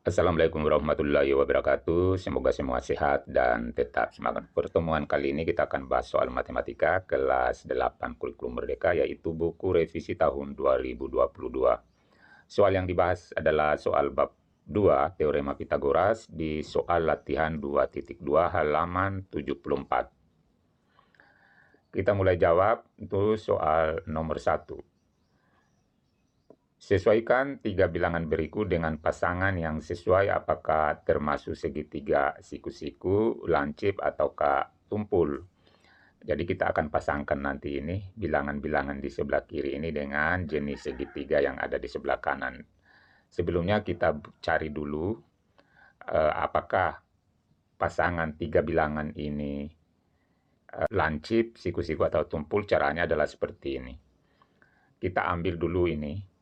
Assalamualaikum warahmatullahi wabarakatuh. Semoga semua sehat dan tetap semangat. Pertemuan kali ini kita akan bahas soal matematika kelas 8 kurikulum merdeka, yaitu buku revisi tahun 2022. Soal yang dibahas adalah soal bab 2 teorema Pitagoras di soal latihan 2.2 halaman 74. Kita mulai jawab untuk soal nomor 1. Sesuaikan 3 bilangan berikut dengan pasangan yang sesuai, apakah termasuk segitiga siku-siku, lancip, ataukah tumpul. Jadi kita akan pasangkan nanti ini bilangan-bilangan di sebelah kiri ini dengan jenis segitiga yang ada di sebelah kanan. Sebelumnya kita cari dulu apakah pasangan 3 bilangan ini lancip, siku-siku, atau tumpul. Caranya adalah seperti ini. Kita ambil dulu ini.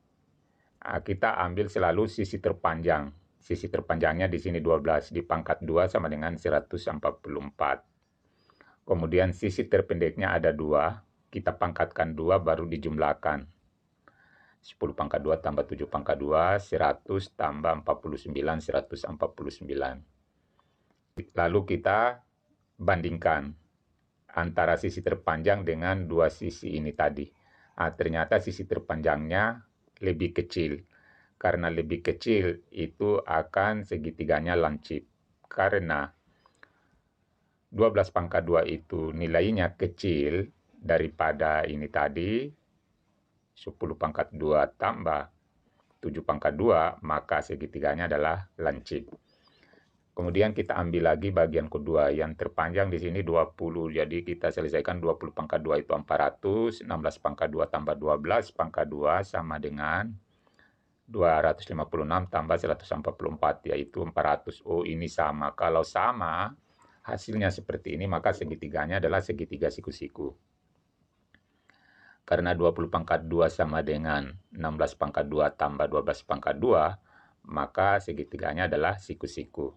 Kita ambil selalu sisi terpanjang. Sisi terpanjangnya di sini 12 di pangkat 2 sama dengan 144. Kemudian sisi terpendeknya ada 2. Kita pangkatkan 2 baru dijumlahkan. 10 pangkat 2 tambah 7 pangkat 2, 100 tambah 49, 149. Lalu kita bandingkan antara sisi terpanjang dengan 2 sisi ini tadi. Ternyata sisi terpanjangnya lebih kecil. Karena lebih kecil itu akan segitiganya lancip. Karena 12 pangkat 2 itu nilainya kecil daripada ini tadi, 10 pangkat 2 tambah 7 pangkat 2, maka segitiganya adalah lancip. Kemudian kita ambil lagi bagian kedua, yang terpanjang di sini 20. Jadi kita selesaikan 20 pangkat 2 itu 400, 16 pangkat 2 tambah 12 pangkat 2 sama dengan 256 tambah 144, yaitu 400. Oh, ini sama. Kalau sama, hasilnya seperti ini, maka segitiganya adalah segitiga siku-siku. Karena 20 pangkat 2 sama dengan 16 pangkat 2 tambah 12 pangkat 2, maka segitiganya adalah siku-siku.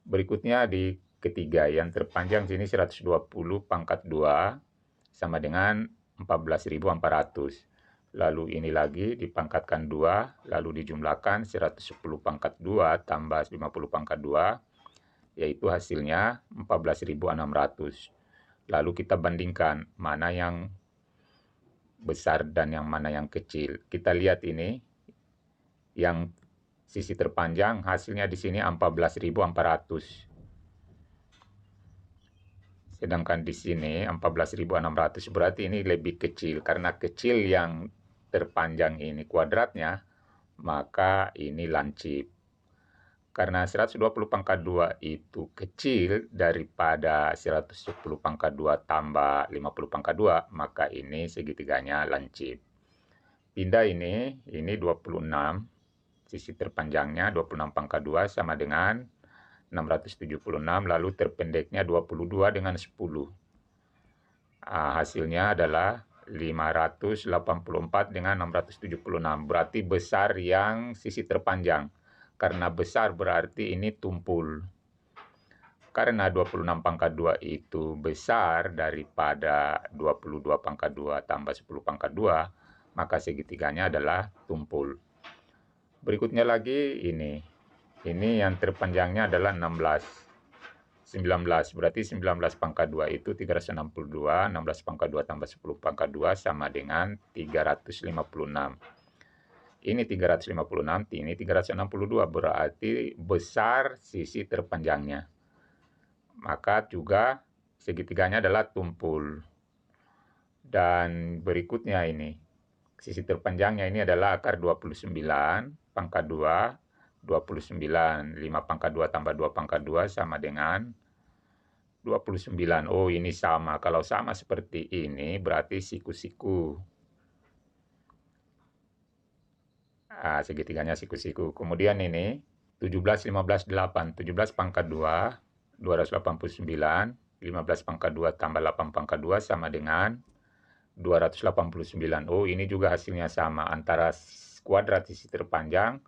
Berikutnya di ketiga, yang terpanjang sini 120 pangkat 2 sama dengan 14.400. Lalu ini lagi dipangkatkan 2, lalu dijumlahkan 110 pangkat 2 tambah 50 pangkat 2, yaitu hasilnya 14.600. Lalu kita bandingkan mana yang besar dan yang mana yang kecil. Kita lihat ini, yang sisi terpanjang hasilnya di sini 14.400. Sedangkan di sini 14.600, berarti ini lebih kecil. Karena kecil yang terpanjang ini kuadratnya, maka ini lancip. Karena 120 pangkat 2 itu kecil daripada 110 pangkat 2 tambah 50 pangkat 2, maka ini segitiganya lancip. Pindah ini 26, sisi terpanjangnya 26 pangkat 2 sama dengan 676, lalu terpendeknya 22 dengan 10. Hasilnya adalah 584 dengan 676. Berarti besar yang sisi terpanjang. Karena besar berarti ini tumpul. Karena 26 pangkat 2 itu besar daripada 22 pangkat 2 tambah 10 pangkat 2, maka segitiganya adalah tumpul. Berikutnya lagi ini. Ini yang terpanjangnya adalah 19, berarti 19 pangkat 2 itu 362, 16 pangkat 2 tambah 10 pangkat 2 sama dengan 356. Ini 356, ini 362, berarti besar sisi terpanjangnya. Maka juga segitiganya adalah tumpul. Dan berikutnya ini, sisi terpanjangnya ini adalah akar 29, pangkat 2, 29, 5 pangkat 2 tambah 2 pangkat 2 sama dengan 29. Oh, ini sama. Kalau sama seperti ini, berarti siku-siku. Segitiganya siku-siku. Kemudian ini, 17, 15, 8. 17 pangkat 2, 289. 15 pangkat 2 tambah 8 pangkat 2 sama dengan 289. Oh, ini juga hasilnya sama. Antara kuadrat sisi terpanjang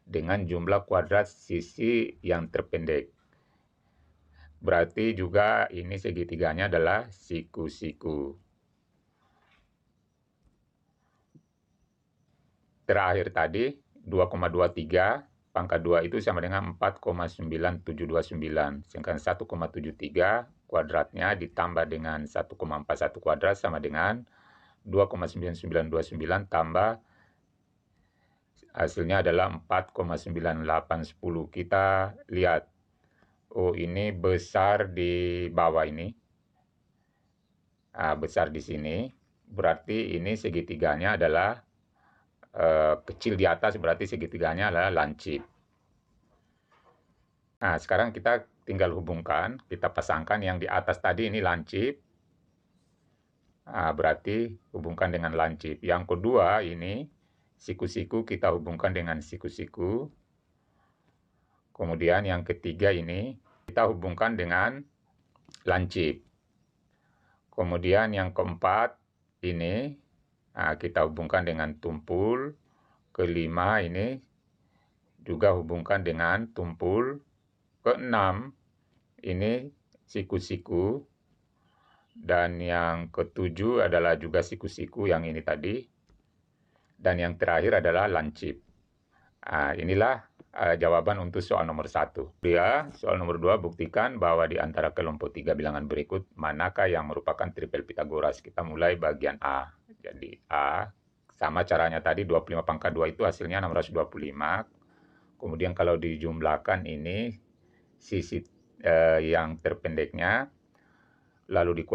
dengan jumlah kuadrat sisi yang terpendek. Berarti juga ini segitiganya adalah siku-siku. Terakhir tadi 2,23 pangkat 2 itu sama dengan 4,9729. Sedangkan 1,73 kuadratnya ditambah dengan 1,41 kuadrat sama dengan 2,9929 tambah hasilnya adalah 4,9810. Kita lihat, oh ini besar di bawah ini, besar di sini, berarti ini segitiganya adalah kecil di atas, berarti segitiganya adalah lancip. Nah, sekarang kita tinggal hubungkan, kita pasangkan yang di atas tadi ini lancip, berarti hubungkan dengan lancip. Yang kedua ini siku-siku kita hubungkan dengan siku-siku. Kemudian yang ketiga ini kita hubungkan dengan lancip. Kemudian yang keempat ini kita hubungkan dengan tumpul. Kelima ini juga hubungkan dengan tumpul. Keenam ini siku-siku. Dan yang ketujuh adalah juga siku-siku yang ini tadi. Dan yang terakhir adalah lancip. Inilah jawaban untuk soal nomor 1. Soal nomor 2, buktikan bahwa di antara kelompok 3 bilangan berikut, manakah yang merupakan tripel Pitagoras. Kita mulai bagian A. Jadi A, sama caranya tadi, 25 pangkat 2 itu hasilnya 625. Kemudian kalau dijumlahkan ini, sisi yang terpendeknya, lalu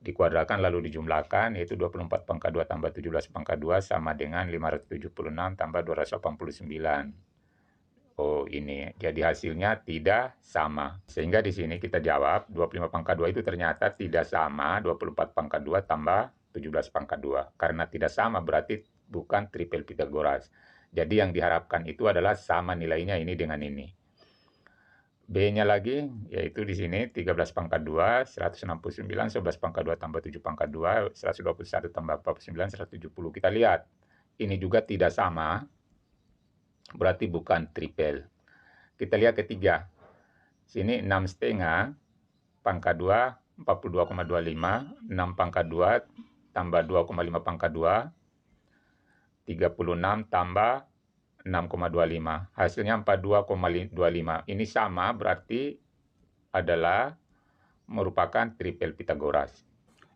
dikuadratkan, lalu dijumlahkan, yaitu 24 pangkat 2 tambah 17 pangkat 2 sama dengan 576 tambah 289. Oh ini, jadi hasilnya tidak sama. Sehingga di sini kita jawab, 25 pangkat 2 itu ternyata tidak sama 24 pangkat 2 tambah 17 pangkat 2. Karena tidak sama berarti bukan tripel Pitagoras. Jadi yang diharapkan itu adalah sama nilainya ini dengan ini. B-nya lagi, yaitu di sini 13 pangkat 2, 169, 11 pangkat 2 tambah 7 pangkat 2, 121 tambah 49, 170. Kita lihat, ini juga tidak sama, berarti bukan tripel. Kita lihat ketiga, sini 6,5, pangkat 2, 42,25, 6 pangkat 2 tambah 2,5 pangkat 2, 36 tambah 6,25. Hasilnya 42,25. Ini sama, berarti adalah merupakan tripel Pitagoras.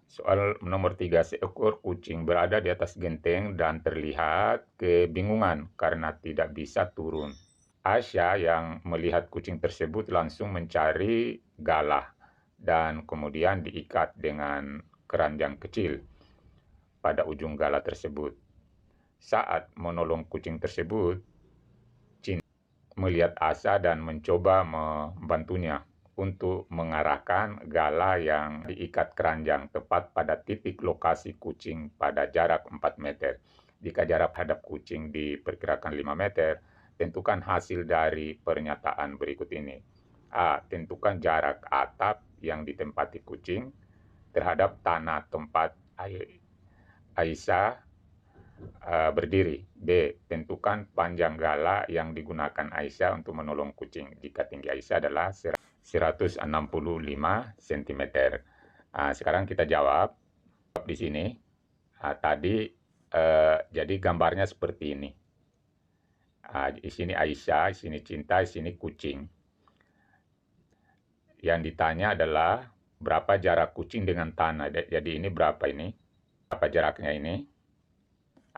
Soal nomor 3, seekor kucing berada di atas genteng dan terlihat kebingungan karena tidak bisa turun. Asya yang melihat kucing tersebut langsung mencari galah dan kemudian diikat dengan keranjang kecil pada ujung galah tersebut. Saat menolong kucing tersebut, Chin melihat Asya dan mencoba membantunya untuk mengarahkan galah yang diikat keranjang tepat pada titik lokasi kucing pada jarak 4 meter. Jika jarak hadap kucing diperkirakan 5 meter, tentukan hasil dari pernyataan berikut ini. A. Tentukan jarak atap yang ditempati kucing terhadap tanah tempat Aisyah berdiri. B. Tentukan panjang galah yang digunakan Aisyah untuk menolong kucing jika tinggi Aisyah adalah 165 cm. Sekarang kita jawab di sini. Jadi gambarnya seperti ini. Di sini Aisyah, di sini Cinta, di sini kucing. Yang ditanya adalah berapa jarak kucing dengan tanah. Jadi ini berapa ini? Apa jaraknya ini?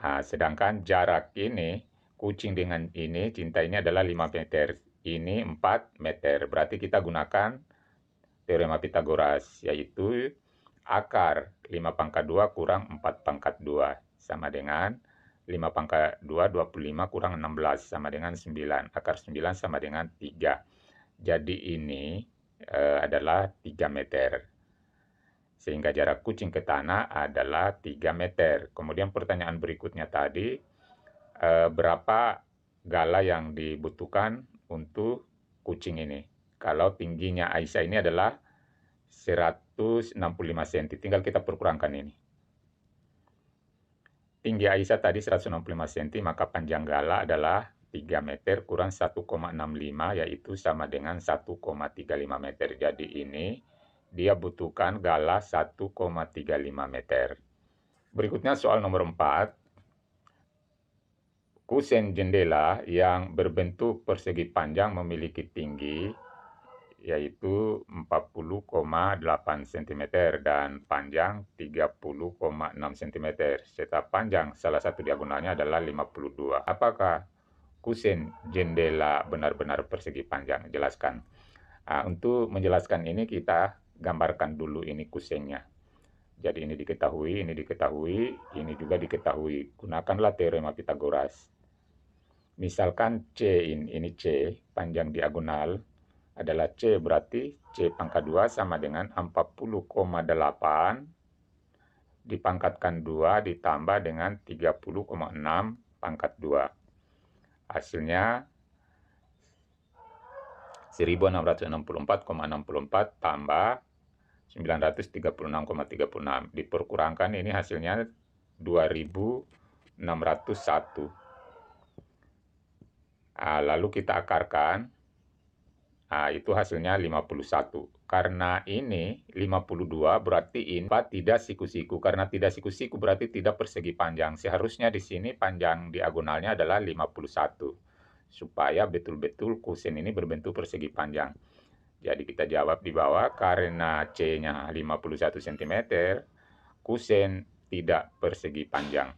Sedangkan jarak ini, kucing dengan ini, Cinta ini adalah 5 meter. Ini 4 meter. Berarti kita gunakan teorema Pitagoras, yaitu akar 5 pangkat 2 kurang 4 pangkat 2. Sama dengan 5 pangkat 2, 25 kurang 16, sama dengan 9. Akar 9 sama dengan 3. Jadi ini adalah 3 meter. Sehingga jarak kucing ke tanah adalah 3 meter. Kemudian pertanyaan berikutnya tadi, berapa galah yang dibutuhkan untuk kucing ini? Kalau tingginya Aisyah ini adalah 165 cm, tinggal kita perkurangkan ini. Tinggi Aisyah tadi 165 cm, maka panjang galah adalah 3 meter kurang 1,65, yaitu sama dengan 1,35 meter. Jadi ini dia butuhkan galah 1,35 meter. Berikutnya soal nomor 4. kusen jendela yang berbentuk persegi panjang memiliki tinggi yaitu 40,8 cm dan panjang 30,6 cm, serta panjang salah satu diagonalnya adalah 52. Apakah kusen jendela benar-benar persegi panjang? Jelaskan. Untuk menjelaskan ini kita gambarkan dulu ini kusennya. Jadi ini diketahui, ini juga diketahui. Gunakanlah teorema Pitagoras. Misalkan C ini C, panjang diagonal adalah C, berarti C pangkat 2 sama dengan 40,8 dipangkatkan 2 ditambah dengan 30,6 pangkat 2. Hasilnya 1664,64 tambah 936,36. Diperkurangkan ini hasilnya 2601. Lalu kita akarkan. Itu hasilnya 51. Karena ini 52 berarti ini tidak siku-siku. Karena tidak siku-siku berarti tidak persegi panjang. Seharusnya di sini panjang diagonalnya adalah 51. Supaya betul-betul kusen ini berbentuk persegi panjang. Jadi kita jawab di bawah, karena C-nya 51 cm, kusen tidak persegi panjang.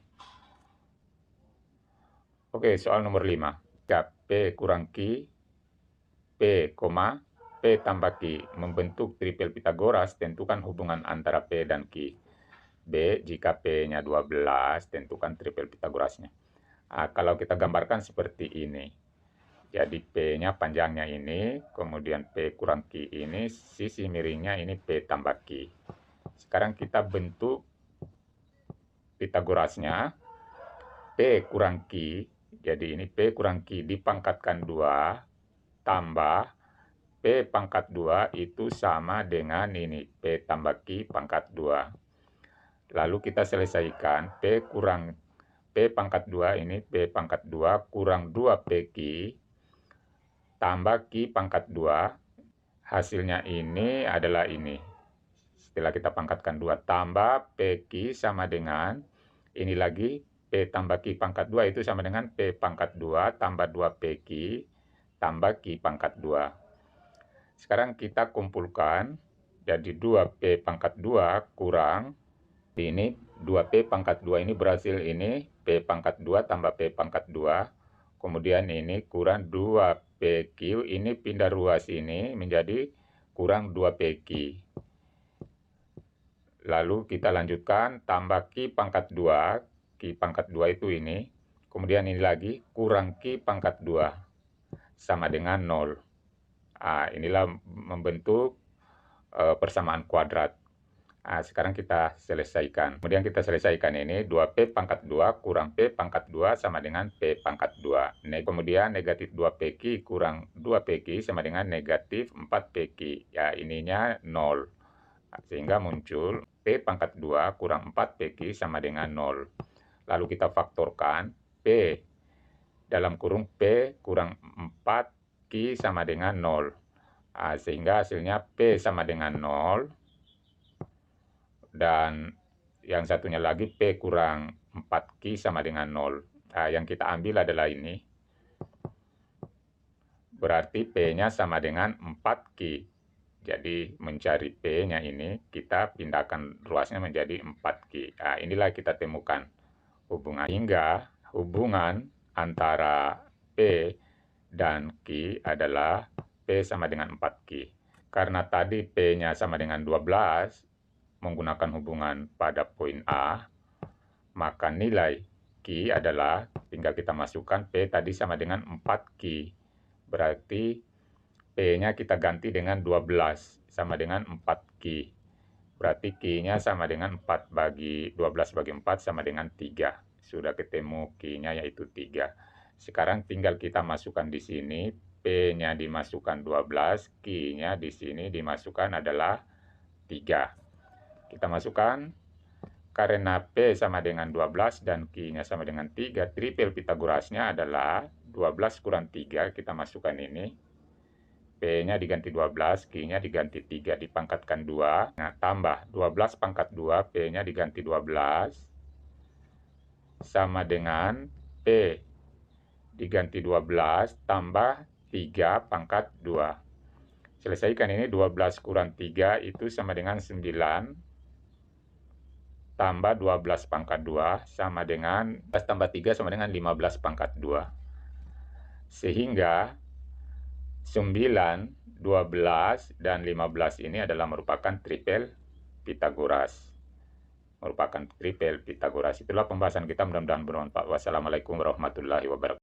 Oke, soal nomor 5. P kurang Q, P, P tambah Q membentuk tripel Pitagoras, tentukan hubungan antara P dan Q. B, jika P-nya 12, tentukan tripel Pitagorasnya. Kalau kita gambarkan seperti ini. Jadi P-nya panjangnya ini, kemudian P kurang Q ini, sisi miringnya ini P tambah Q. Sekarang kita bentuk Pitagorasnya. P kurang Q, jadi ini P kurang Q dipangkatkan 2, tambah P pangkat 2 itu sama dengan ini, P tambah Q pangkat 2. Lalu kita selesaikan, P pangkat 2 ini, P pangkat 2 kurang 2 PQ, tambah Q pangkat 2, hasilnya ini adalah ini. Setelah kita pangkatkan 2, tambah PQ sama dengan, ini lagi, P tambah Q pangkat 2 itu sama dengan P pangkat 2 tambah 2 PQ, tambah Q pangkat 2. Sekarang kita kumpulkan, jadi 2P pangkat 2 kurang, ini 2P pangkat 2 ini berhasil ini, P pangkat 2 tambah P pangkat 2, kemudian ini kurang 2PQ, ini pindah ruas ini menjadi kurang 2PQ. Lalu kita lanjutkan, tambah Q pangkat 2, Q pangkat 2 itu ini, kemudian ini lagi kurang Q pangkat 2, sama dengan 0. Inilah membentuk persamaan kuadrat. Sekarang kita selesaikan. Kemudian kita selesaikan ini, 2P pangkat 2 kurang P pangkat 2 sama dengan P pangkat 2. Kemudian negatif 2PQ kurang 2PQ sama dengan negatif 4PQ. Ya, ininya 0. Sehingga muncul P pangkat 2 kurang 4PQ sama dengan 0. Lalu kita faktorkan, P dalam kurung P kurang 4Q sama dengan 0. Sehingga hasilnya P sama dengan 0. Dan yang satunya lagi P kurang 4Q sama dengan 0. Yang kita ambil adalah ini. Berarti P-nya sama dengan 4Q. Jadi mencari P-nya ini, kita pindahkan ruasnya menjadi 4Q. Inilah kita temukan hubungan. Hingga hubungan antara P dan Q adalah P sama dengan 4Q. Karena tadi P-nya sama dengan 12, menggunakan hubungan pada poin A, maka nilai Q adalah, tinggal kita masukkan P tadi sama dengan 4Q. Berarti P-nya kita ganti dengan 12, sama dengan 4Q. Berarti Q-nya sama dengan 4 bagi 12 bagi 4 sama dengan 3. Sudah ketemu Q-nya yaitu 3. Sekarang tinggal kita masukkan di sini, P-nya dimasukkan 12, Q-nya di sini dimasukkan adalah 3. Kita masukkan, karena P sama dengan 12 dan Q-nya sama dengan 3, tripel Pitagorasnya adalah 12 kurang 3, kita masukkan ini. P-nya diganti 12, Q-nya diganti 3, dipangkatkan 2. Nah, tambah 12 pangkat 2, P-nya diganti 12, sama dengan P diganti 12 tambah 3 pangkat 2. Selesaikan ini, 12 kurang 3 itu sama dengan 9, tambah 12 pangkat 2 sama dengan 12 tambah 3 sama dengan 15 pangkat 2. Sehingga 9, 12, dan 15 ini adalah merupakan tripel Pythagoras. Itulah pembahasan kita, mudah-mudahan bermanfaat. Wassalamualaikum warahmatullahi wabarakatuh.